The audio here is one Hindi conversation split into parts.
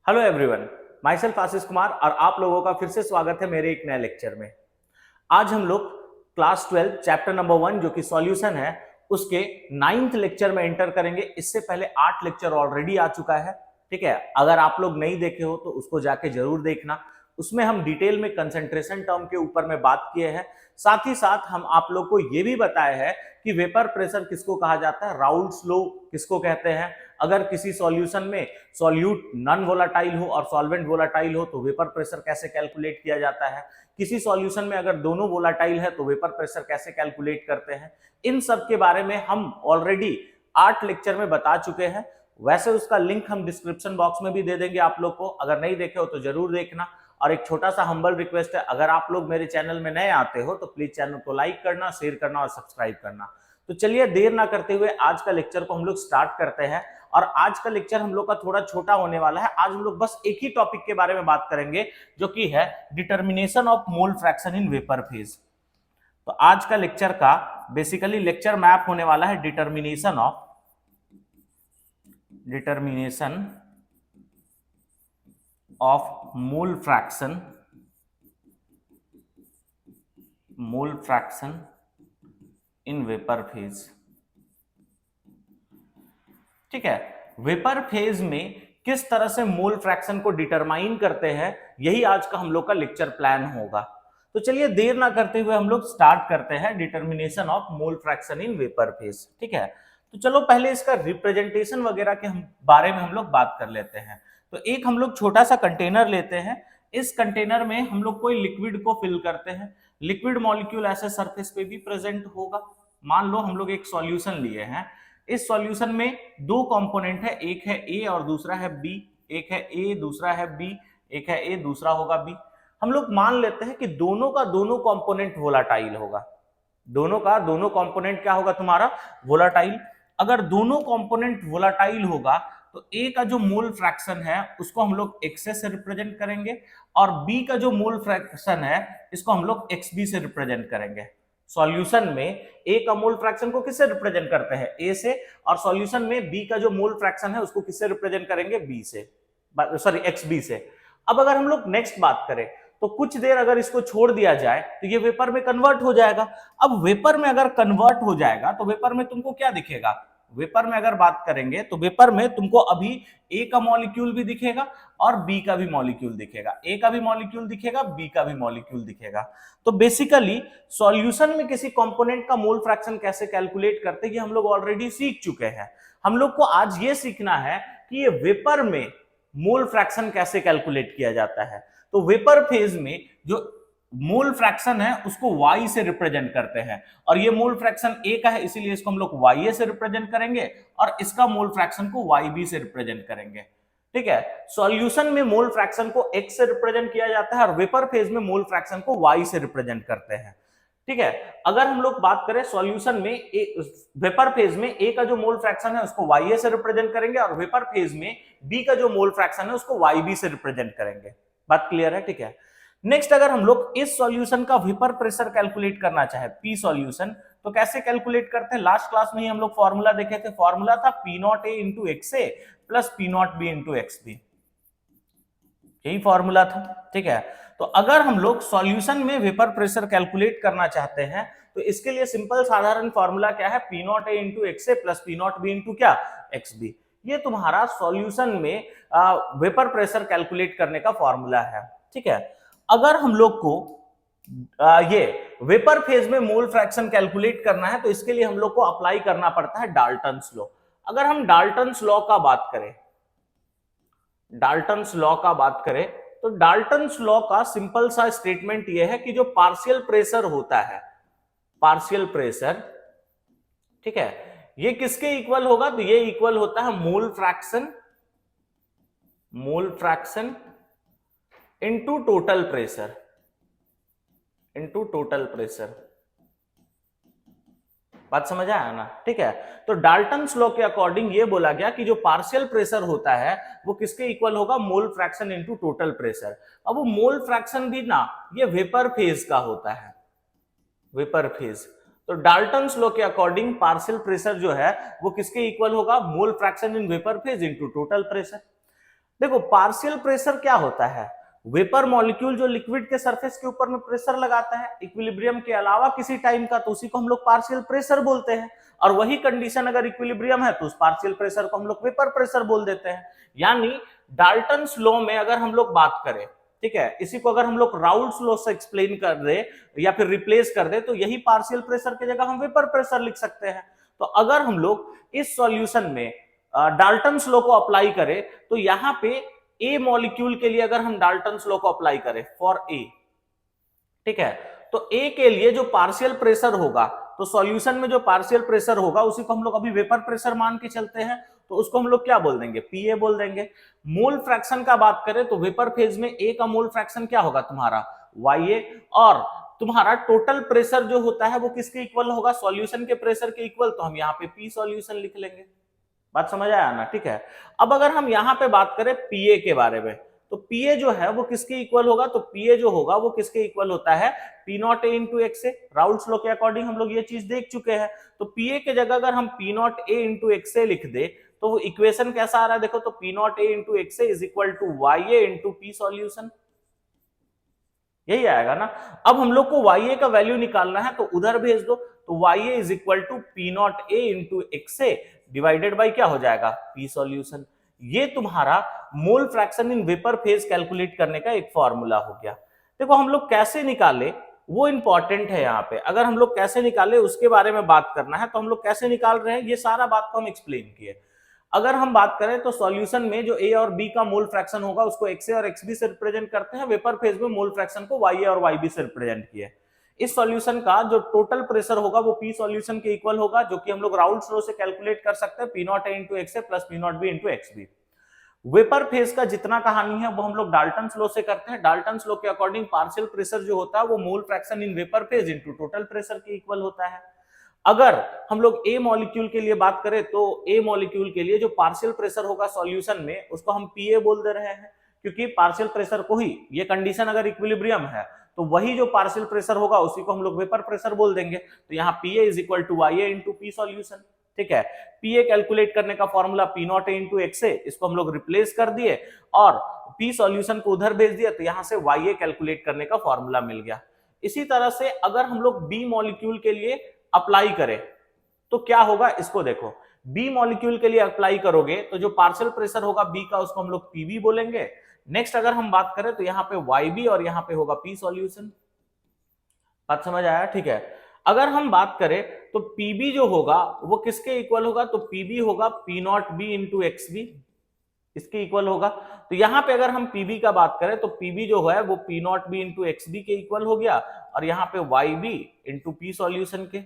Hello everyone, my self Ashish Kumar और आप लोगों का फिर से स्वागत है मेरे एक नए लेक्चर में। आज हम लोग क्लास 12 चैप्टर नंबर 1 जो कि सॉल्यूशन है उसके 9th लेक्चर में एंटर करेंगे। इससे पहले 8 लेक्चर ऑलरेडी आ चुका है, ठीक है। अगर आप लोग नहीं देखे हो तो उसको जाके जरूर देखना। उसमें हम डिटेल में कंसंट्रेशन टर्म के ऊपर में बात किए हैं। साथ ही साथ हम आप लोग को ये भी बताया है कि वेपर प्रेशर किसको कहा जाता है, राउल्ट्स लॉ किसको कहते हैं। अगर किसी सॉल्यूशन में सॉल्यूट नॉन वोलाटाइल हो और सॉल्वेंट वोलाटाइल हो तो वेपर प्रेशर कैसे कैलकुलेट किया जाता है। किसी सॉल्यूशन में अगर दोनों वोलाटाइल है तो वेपर प्रेशर कैसे कैलकुलेट करते हैं। इन सब के बारे में हम ऑलरेडी 8 लेक्चर में बता चुके हैं। वैसे उसका लिंक हम डिस्क्रिप्शन बॉक्स में भी दे देंगे आप लोग को, अगर नहीं देखे हो तो जरूर देखना। और एक छोटा सा हम्बल रिक्वेस्ट है, अगर आप लोग मेरे चैनल में नए आते हो तो प्लीज चैनल को लाइक करना, शेयर करना और सब्सक्राइब करना। तो चलिए देर ना करते हुए आज का लेक्चर को हम लोग स्टार्ट करते हैं। और आज का लेक्चर हम लोग का थोड़ा छोटा होने वाला है। आज हम लोग बस एक ही टॉपिक के बारे में बात करेंगे जो कि है determination of mole fraction in vapour phase. तो आज का लेक्चर का बेसिकली लेक्चर मैप होने वाला है determination of mole fraction in vapour phase. ठीक है, वेपर फेज में किस तरह से मोल फ्रैक्शन को डिटरमाइन करते हैं, यही आज का हम लोग का लेक्चर प्लान होगा। तो चलिए देर ना करते हुए हम लोग स्टार्ट करते हैं determination of mole fraction in vapour phase. ठीक है, तो चलो पहले इसका रिप्रेजेंटेशन वगैरह के बारे में हम लोग बात कर लेते हैं। तो एक हम लोग छोटा सा कंटेनर लेते हैं। इस कंटेनर में हम लोग कोई लिक्विड को फिल करते हैं। लिक्विड मॉलिक्यूल ऐसे सरफेस पे भी प्रेजेंट होगा। मान लो हम लोग एक सॉल्यूशन लिए हैं। इस सॉल्यूशन में दो कंपोनेंट है, एक है ए और दूसरा है बी। एक है ए, दूसरा है बी। एक है ए, दूसरा होगा बी। हम लोग मान लेते हैं कि दोनों का दोनों कंपोनेंट वोलाटाइल होगा। दोनों का दोनों कंपोनेंट क्या होगा तुम्हारा, वोलाटाइल। अगर दोनों कंपोनेंट वोलाटाइल होगा तो ए का जो मोल फ्रैक्शन है उसको हम लोग एक्स से रिप्रेजेंट करेंगे और बी का जो मोल फ्रैक्शन है इसको हम लोग एक्स बी से रिप्रेजेंट करेंगे। सॉल्यूशन में ए का मोल फ्रैक्शन को किससे रिप्रेजेंट करते हैं, ए से। और सॉल्यूशन में बी का जो मोल फ्रैक्शन है उसको किससे रिप्रेजेंट करेंगे, बी से, सॉरी एक्स बी से। अब अगर हम लोग नेक्स्ट बात करें तो कुछ देर अगर इसको छोड़ दिया जाए तो ये वेपर में कन्वर्ट हो जाएगा। अब वेपर में अगर कन्वर्ट हो जाएगा तो वेपर में तुमको क्या दिखेगा, वेपर में अगर बात करेंगे तो वेपर में तुमको अभी ए का मॉलिक्यूल भी दिखेगा और बी का भी मॉलिक्यूल दिखेगा। ए का भी मॉलिक्यूल दिखेगा, बी का भी मॉलिक्यूल दिखेगा। तो बेसिकली सॉल्यूशन में किसी कंपोनेंट का मोल फ्रैक्शन कैसे कैलकुलेट करते हैं ये हम लोग ऑलरेडी सीख चुके हैं। हम लोग को आज ये सीखना है कि ये वेपर में मोल फ्रैक्शन कैसे कैलकुलेट किया जाता है। तो वेपर फेज में जो मोल फ्रैक्शन है उसको y से रिप्रेजेंट करते हैं और ये मोल फ्रैक्शन a का है इसीलिए इसको हम लोग ya से रिप्रेजेंट करेंगे और इसका मोल फ्रैक्शन को yb से रिप्रेजेंट करेंगे। ठीक है, सॉल्यूशन में मोल फ्रैक्शन को x से रिप्रेजेंट किया जाता है और वेपर फेज में मोल फ्रैक्शन को y से रिप्रेजेंट करते हैं। ठीक है, अगर हम लोग बात करें सॉल्यूशन में वेपर फेज में a का जो मोल फ्रैक्शन है उसको ya से रिप्रेजेंट करेंगे और वेपर फेज में b का जो मोल फ्रैक्शन है उसको yb से रिप्रेजेंट करेंगे। बात क्लियर है, ठीक है। नेक्स्ट अगर हम लोग इस सॉल्यूशन का वेपर प्रेशर कैलकुलेट करना चाहे, पी सॉल्यूशन, तो कैसे कैलकुलेट करते हैं। लास्ट क्लास में ही हम लोग फॉर्मूला देखे थे। फॉर्मूला था P naught A into X A plus P naught B into X B, यही फॉर्मूला था। ठीक है, तो अगर हम लोग सॉल्यूशन में वेपर प्रेशर कैलकुलेट करना चाहते हैं तो इसके लिए सिंपल साधारण फॉर्मूला क्या है, P naught A into X A plus P naught B into क्या, एक्स बी। ये तुम्हारा सॉल्यूशन में वेपर प्रेशर कैलकुलेट करने का फॉर्मूला है। ठीक है, अगर हम लोग को ये वेपर फेज में मोल फ्रैक्शन कैलकुलेट करना है तो इसके लिए हम लोग को अप्लाई करना पड़ता है डाल्टन्स लॉ। अगर हम डाल्टन्स लॉ का बात करें, डाल्टन्स लॉ का बात करें तो डाल्टन्स लॉ का सिंपल सा स्टेटमेंट यह है कि जो पार्शियल प्रेशर होता है, पार्शियल प्रेशर, ठीक है, ये किसके इक्वल होगा, तो ये इक्वल होता है mole fraction into total pressure, into total pressure. बात समझ आया ना, ठीक है। तो डाल्टन्स लॉ के अकॉर्डिंग ये बोला गया कि जो पार्शियल प्रेशर होता है वो किसके इक्वल होगा, mole fraction into total pressure. अब वो मोल फ्रैक्शन भी ना ये वेपर फेज का होता है, वेपर फेज। तो डाल्टन्स लॉ के अकॉर्डिंग पार्शियल प्रेशर जो है वो किसके इक्वल होगा, मोल fraction in vapour phase into total pressure. देखो पार्शियल प्रेशर क्या होता है, वेपर मॉलिक्यूल जो लिक्विड के सरफेस के ऊपर में प्रेशर लगाता है इक्विलिब्रियम के अलावा किसी टाइम का, तो उसी को हम लोग पार्शियल प्रेशर बोलते हैं। और वही कंडीशन अगर इक्विलिब्रियम है तो उस पार्शियल प्रेशर को हम लोग वेपर प्रेशर बोल देते हैं। यानी डाल्टन्स लॉ में अगर हम लोग बात करें, ठीक है, इसी को अगर हम लोग राउल्ट्स लॉ से एक्सप्लेन कर दे या फिर रिप्लेस कर दे तो यही पार्शियल प्रेशर की जगह हम वेपर प्रेशर लिख सकते हैं। तो अगर हम लोग इस सॉल्यूशन में डाल्टन्स लॉ को अप्लाई करें तो यहां पे ए मॉलिक्यूल के लिए अगर हम डाल्टन्स लॉ को अप्लाई करें फॉर ए, ठीक है, तो ए के लिए जो पार्शियल प्रेशर होगा, तो सॉल्यूशन में जो पार्शियल प्रेशर होगा उसी को हम लोग अभी वेपर प्रेशर मान के चलते हैं, तो उसको हम लोग क्या बोल देंगे, पीए बोल देंगे। मोल फ्रैक्शन का बात करें तो वेपर फेज में ए का मोल फ्रैक्शन क्या होगा तुम्हारा YA, और तुम्हारा टोटल प्रेशर जो होता है वो किसके इक्वल होगा, सॉल्यूशन के प्रेशर के इक्वल, तो हम यहाँ पे पी सॉल्यूशन लिख लेंगे। बात समझ आया ना, ठीक है। अब अगर हम यहां पे बात करें पीए के बारे में, तो पीए जो है वो किसके इक्वल होगा, तो पीए जो होगा वो किसके इक्वल होता है, P naught A into X A. Raoult's law के अकॉर्डिंग हम लोग ये चीज देख चुके हैं। तो पीए के जगह अगर हम P naught A into X A लिख दे तो वो इक्वेशन कैसा आ रहा है, देखो, तो P naught A into X A is equal to Y A into P solution, यही आएगा ना। अब हम लोग को YA का वैल्यू निकालना है तो उधर भेज दो, तो YA is equal to P naught A into X A divided by क्या हो जाएगा, पी सॉल्यूशन। ये तुम्हारा mole fraction in vapour phase calculate करने का एक फॉर्मूला हो गया। देखो हम लोग कैसे निकाले वो इंपॉर्टेंट है यहाँ पे। अगर हम लोग कैसे निकाले उसके बारे में बात करना है तो हम लोग कैसे निकाल रहे हैं ये सारा बात को हम एक्सप्लेन किए। अगर हम बात करें तो सॉल्यूशन में जो ए और बी का मोल फ्रैक्शन होगा उसको एक्स ए और एक्स बी से रिप्रेजेंट करते हैं, वेपर फेज में मोल फ्रैक्शन को वाई ए और वाई बी से रिप्रेजेंट किए। इस सॉल्यूशन का जो टोटल प्रेशर होगा वो पी सॉल्यूशन के इक्वल होगा, जो कि हम लोग राउल्ट्स लॉ से कैलकुलेट कर सकते हैं, P naught A into X A plus P naught B into X B. Vapour phase का जितना कहानी है वो हम लोग डाल्टन्स लॉ से करते हैं। डाल्टन्स लॉ के अकॉर्डिंग पार्शियल प्रेशर जो होता है वो मोल fraction in vapour phase into total pressure के इक्वल होता है। अगर हम लोग ए मॉलिक्यूल के लिए बात करें तो ए मॉलिक्यूल के लिए जो पार्शियल प्रेशर होगा सॉल्यूशन में उसको हम पीए बोल दे रहे हैं, क्योंकि पार्शियल प्रेशर को ही, ये कंडीशन अगर इक्विलिब्रियम है तो वही जो पार्शियल प्रेशर होगा उसी को हम लोग वेपर प्रेशर बोल देंगे। तो यहाँ PA is equal to YA into P solution, ठीक है। पीए कैलकुलेट करने का formula P naught A into X A, इसको हम लोग रिप्लेस कर दिए और पी सॉल्यूशन को उधर भेज दिया, तो यहां से YA कैलकुलेट करने का फॉर्मूला मिल गया। इसी तरह से अगर हम लोग बी मॉलिक्यूल के लिए अप्लाई करें तो क्या होगा, इसको देखो, बी मॉलिक्यूल के लिए अप्लाई करोगे तो जो पार्शियल प्रेशर होगा बी का उसको हम लोग पीबी बोलेंगे। नेक्स्ट अगर हम बात करें तो यहाँ पे YB और यहाँ पे होगा पी सॉल्यूशन। बात समझ आया, ठीक है। अगर हम बात करें तो पीबी जो होगा वो किसके इक्वल होगा, तो पीबी होगा P naught B into X B, इसके इक्वल होगा। तो यहाँ पे अगर हम पीबी का बात करें तो पीबी जो है वो P naught B into X B के इक्वल हो गया, और यहाँ पे YB इंटू पी सॉल्यूशन के।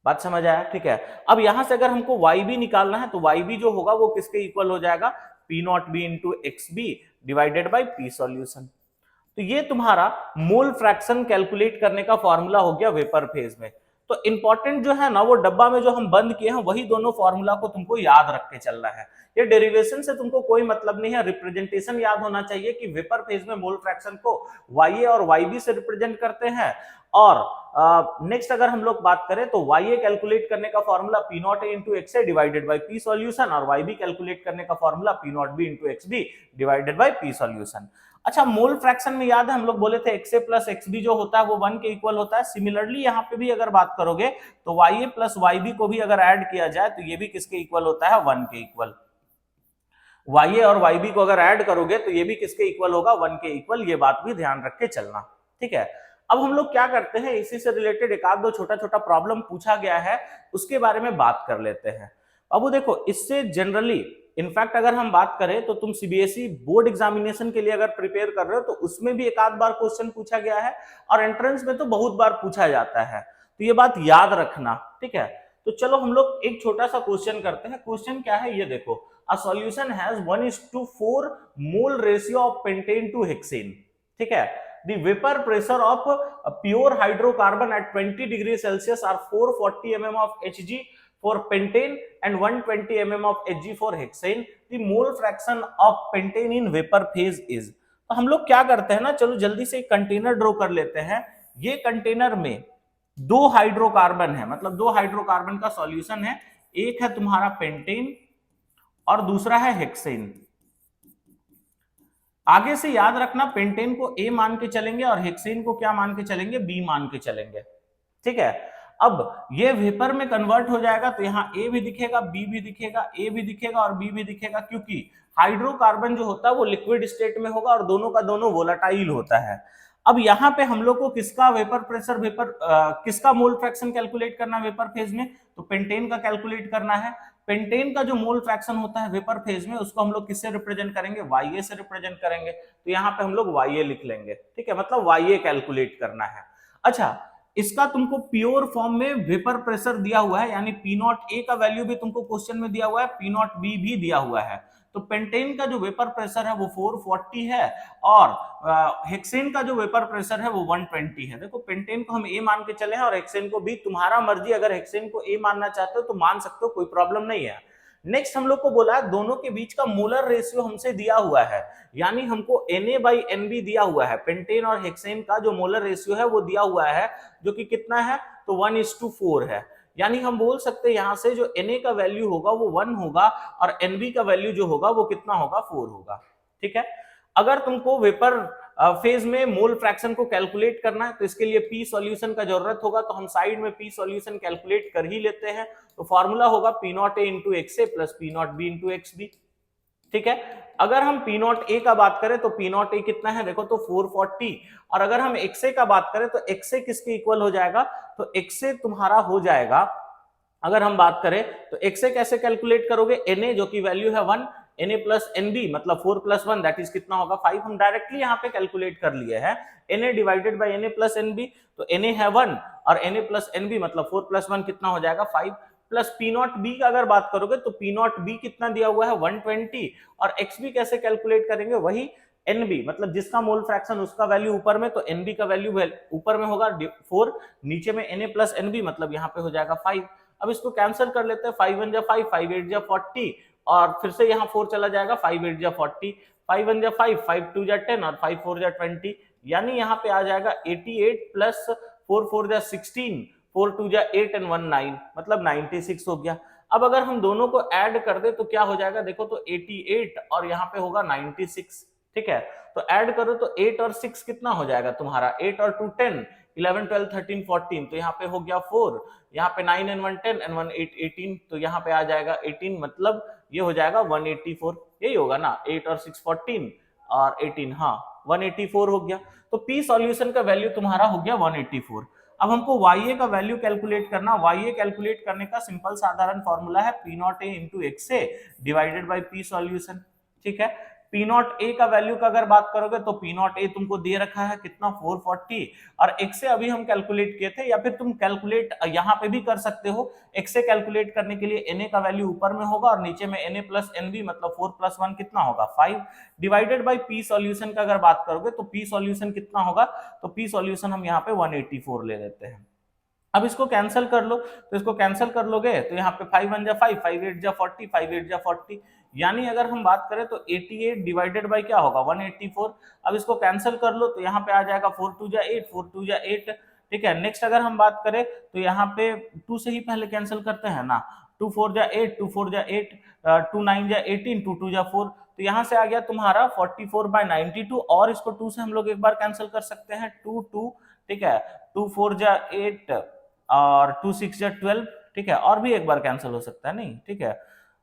बात समझ आया, ठीक है। अब यहां से अगर हमको YB निकालना है तो YB जो होगा वो किसके इक्वल हो जाएगा, P naught B into X B divided by P solution. तो ये तुम्हारा मोल फ्रैक्शन कैलकुलेट करने का फॉर्मूला हो गया वेपर फेज में। तो इंपॉर्टेंट जो है ना वो डब्बा में जो हम बंद किए हैं वही दोनों फॉर्मूला को तुमको याद रख के चलना है। ये डेरिवेशन से तुमको कोई मतलब नहीं है, रिप्रेजेंटेशन याद होना चाहिए कि वेपर फेज में मोल फ्रैक्शन को YA और YB से रिप्रेजेंट करते हैं। और नेक्स्ट अगर हम लोग बात करें तो YA कैलकुलेट करने का formula P naught A into X A divided by P solution, और YB कैलकुलेट करने का formula P naught B into X B divided by P solution. अच्छा, मोल फ्रैक्शन में याद है हम लोग बोले थे x A plus x B जो होता है वो 1 के इक्वल होता है। सिमिलरली यहाँ पे भी अगर बात करोगे तो YA प्लस YB को भी अगर ऐड किया जाए तो ये भी किसके इक्वल होता है, 1 के इक्वल। YA और YB को अगर ऐड करोगे तो ये भी किसके इक्वल होगा, 1 के इक्वल। ये बात भी ध्यान रख के चलना, ठीक है। अब हम लोग क्या करते हैं, इसी से रिलेटेड एक आध दो छोटा छोटा प्रॉब्लम पूछा गया है उसके बारे में बात कर लेते हैं। अब वो देखो, इससे जनरली इनफैक्ट अगर हम बात करें तो तुम CBSE बोर्ड एग्जामिनेशन के लिए अगर प्रिपेयर कर रहे हो तो उसमें भी एक आध बार क्वेश्चन पूछा गया है, और एंट्रेंस में तो बहुत बार पूछा जाता है। तो ये बात याद रखना, ठीक है। तो चलो हम लोग एक छोटा सा क्वेश्चन करते हैं। क्वेश्चन क्या है ये देखो, a solution has 1:4 mole ratio of pentane two hexane, ठीक है। The vapor pressure of pure hydrocarbon at 20 degrees Celsius are 440 mm of Hg for pentane and 120 mm of Hg for hexane. The mole fraction of pentane in vapor phase is. तो हम लोग क्या करते हैं ना, चलो जल्दी से एक कंटेनर ड्रॉ कर लेते हैं। ये कंटेनर में 2 हाइड्रोकार्बन है, मतलब 2 हाइड्रोकार्बन का सॉल्यूशन है। एक है तुम्हारा पेंटेन और दूसरा है हेक्सेन, आगे से याद रखना, पेंटेन को ए मान के चलेंगे और हेक्सेन को क्या मान के चलेंगे, बी मान के चलेंगे, ठीक है। अब ये वेपर में कन्वर्ट हो जाएगा तो यहाँ ए भी दिखेगा, बी भी दिखेगा, ए भी दिखेगा और बी भी दिखेगा, क्योंकि हाइड्रोकार्बन जो होता है वो लिक्विड स्टेट में होगा और दोनों का दोनों वोलाटाइल होता है। अब यहाँ पे हम लोग को किसका वेपर प्रेशर, किसका मोल फ्रैक्शन कैलकुलेट करना है वेपर फेज में, तो पेंटेन का कैलकुलेट करना है। पेंटेन का जो मोल फ्रैक्शन होता है वेपर फेज में, उसको हम लोग किससे रिप्रेजेंट करेंगे, YA से रिप्रेजेंट करेंगे। तो यहाँ पे हम लोग YA लिख लेंगे, ठीक है, मतलब YA कैलकुलेट करना है। अच्छा, इसका तुमको प्योर फॉर्म में वेपर प्रेशर दिया हुआ है, यानी P0A का वैल्यू भी तुमको क्वेश्चन में दिया हुआ है, P0B भी दिया हुआ है। तो पेंटेन का जो वेपर प्रेशर है वो 440 है और हेक्सेन का जो वेपर प्रेशर है वो 120 है। देखो पेंटेन को हम ए मान के चले हैं और हेक्सेन को भी, तुम्हारा मर्जी, अगर हेक्सेन को ए मानना चाहते हो तो मान सकते हो, कोई प्रॉब्लम नहीं है। नेक्स्ट हम लोग को बोला है दोनों के बीच का मोलर रेशियो हमसे दिया हुआ है, यानी हमको Na/Nb दिया हुआ है। पेंटेन और हेक्सेन का जो मोलर रेशियो है वो दिया हुआ है, जो कि कितना है, तो 1:4 है। यानी हम बोल सकते हैं यहां से जो Na का वैल्यू होगा वो 1 होगा और Nb का वैल्यू जो होगा वो कितना होगा, 4 होगा, ठीक है। अगर तुमको वेपर फेज में मोल फ्रैक्शन को कैलकुलेट करना है तो इसके लिए पी सॉल्यूशन का जरूरत होगा, तो हम साइड में पी सॉल्यूशन कैलकुलेट कर ही लेते हैं। तो फॉर्मूला होगा P0A into XA plus P0B into XB, ठीक है। अगर हम P0A का बात करें तो P0A कितना है, देखो तो 440, और अगर हम XA का बात करें तो XA किसके इक्वल हो जाएगा, तो XA तुम्हारा हो जाएगा, अगर हम बात करें तो XA कैसे कैलकुलेट करोगे, Na जो की वैल्यू है 1, Na प्लस Nb मतलब 4 प्लस 1 दैट इज कितना होगा, 5। हम डायरेक्टली यहाँ पे कैलकुलेट कर लिए हैं, Na divided by Na plus Nb, तो Na है 1 और Na प्लस Nb मतलब 4 प्लस 1 कितना हो जाएगा, 5। प्लस P0B का अगर बात करोगे तो P0B कितना दिया हुआ है, 120, और XB कैसे कैलकुलेट करेंगे, वही Nb मतलब जिसका मोल फ्रैक्शन उसका वैल्यू ऊपर में, तो Nb का वैल्यू ऊपर में होगा 4, नीचे में Na प्लस Nb मतलब यहाँ पे हो जाएगा 5। अब इसको कैंसिल कर लेते हैं, 5 1 जा 5, 5 8 जा 40, और फिर से यहाँ 4 चला जाएगा, 5 8 जा 40, 5 1 जा 5, 5 2 जा 10 और 5 4 जा 20, यानी यहाँ पे आ जाएगा 88 प्लस 4 4 जा 16, 4 2 जा 8 एंड 1 9 मतलब 96 हो गया। अब अगर हम दोनों को ऐड कर दे तो क्या हो जाएगा, देखो तो 88 और यहाँ पे होगा 96, ठीक है। तो ऐड करो तो 8 और 6 कितना हो जाएगा तुम्हारा, 8 और 2 10, 11 12 13 14, तो यहाँ पे हो गया 4, यहाँ पे 9 and 1 10 and 1 8 18, तो यहाँ पे आ जाएगा 18, मतलब ये हो जाएगा 184, यही होगा ना, 8 और 6 14 और 18, हाँ 184 हो गया। तो पी सॉल्यूशन का वैल्यू तुम्हारा हो गया 184। अब हमको YA का वैल्यू कैलकुलेट करना, YA कैलकुलेट करने का सिंपल साधारण फॉर्मूला है P0A into XA divided by P solution, ठीक है। P0A का वैल्यू का अगर बात करोगे तो P0A तुमको दे रखा है कितना, 440, और XA अभी हम कैलकुलेट किए थे, या फिर तुम कैलकुलेट यहाँ पे भी कर सकते हो। XA कैलकुलेट करने के लिए Na का वैल्यू ऊपर में होगा और नीचे में Na प्लस Nb मतलब 4 प्लस 1 कितना होगा, 5, डिवाइडेड बाई पी सॉल्यूशन का अगर बात करोगे तो पी सॉल्यूशन कितना होगा, तो पी सॉल्यूशन हम यहाँ पे 184 ले लेते हैं। अब इसको कैंसिल कर लो, तो इसको कैंसिल कर लोगे तो यहाँ पे 5 1 जा 5, 5 8 जा 40, 5 8 जा 40, यानी अगर हम बात करें तो 88 डिवाइडेड बाय क्या होगा, 184। अब इसको कैंसिल कर लो तो यहाँ पे आ जाएगा 4 2 जा 8, 4 2 जा 8, ठीक है। नेक्स्ट अगर हम बात करें तो यहाँ पे 2 से ही पहले कैंसिल करते हैं ना, 2 4 जा 8, 2 4 जा 8, 2 9 जा 18, 2 2 जा 4, तो यहाँ से आ गया तुम्हारा 44/92, और इसको 2 से हम लोग एक बार कैंसिल कर सकते हैं, 2 2, ठीक है, 2 4 जा 8 और 2 6 जा 12, ठीक है, और भी एक बार कैंसिल हो सकता है, नहीं, ठीक है,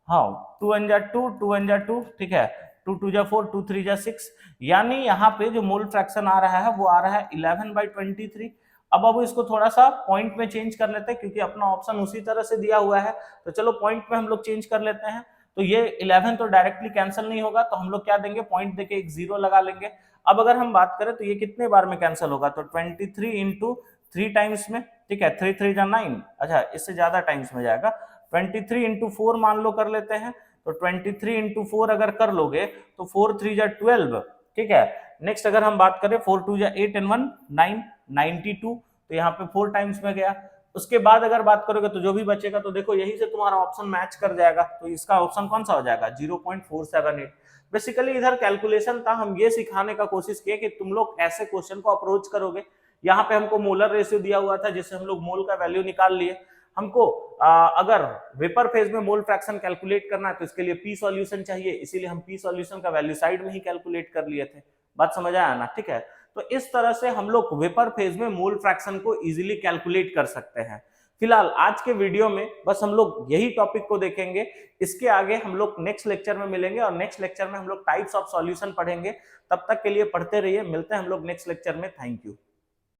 हाँ 2 1 जा 2, 2 1 जा 2, ठीक है, 2 2 जा 4, 2 3 जा 6, यानी यहाँ पे जो मोल फ्रैक्शन आ रहा है वो आ रहा है 11/23। अब इसको थोड़ा सा पॉइंट में चेंज कर लेते हैं, क्योंकि अपना ऑप्शन उसी तरह से दिया हुआ है, तो चलो पॉइंट में हम लोग चेंज कर लेते हैं। तो ये 11 तो डायरेक्टली कैंसिल नहीं होगा, तो हम लोग क्या देंगे, पॉइंट देके एक 0 लगा लेंगे। अब अगर हम बात करें तो ये कितने बार में कैंसिल होगा, तो 23 इंटू 3 टाइम्स में, ठीक है, 3 3 जा 9, अच्छा इससे ज्यादा टाइम्स में जाएगा, 23 इंटू 4 मान लो कर लेते हैं, तो 23 इंटू 4 अगर कर लोगे तो 4 3 जा 12, ठीक है। नेक्स्ट अगर हम बात करें 4 2 जा 8 एंड 1 9, 92, तो यहाँ पे 4 टाइम्स में गया। उसके बाद अगर बात करोगे तो जो भी बचेगा, तो देखो यही से तुम्हारा ऑप्शन मैच कर जाएगा, तो इसका ऑप्शन कौन सा हो जाएगा, 0.478। बेसिकली इधर कैलकुलेशन था, हम ये सिखाने का कोशिश किए कि तुम लोग ऐसे क्वेश्चन को अप्रोच करोगे। यहाँ पे हमको मोलर रेशियो दिया हुआ था जिससे हम लोग मोल का वैल्यू निकाल लिए। हमको अगर वेपर फेज में मोल फ्रैक्शन कैलकुलेट करना है तो इसके लिए पी सॉल्यूशन चाहिए, इसीलिए हम पी सॉल्यूशन का वैल्यू साइड में ही कैलकुलेट कर लिए थे। बात समझ आया ना? ठीक है, तो इस तरह से हम लोग वेपर फेज में मोल फ्रैक्शन को इजीली कैलकुलेट कर सकते हैं। फिलहाल आज के वीडियो में बस हम लोग यही टॉपिक को देखेंगे। इसके आगे हम लोग नेक्स्ट लेक्चर में मिलेंगे और नेक्स्ट लेक्चर में हम लोग टाइप्स ऑफ सॉल्यूशन पढ़ेंगे। तब तक के लिए पढ़ते रहिए, मिलते हैं हम लोग नेक्स्ट लेक्चर में। Thank you.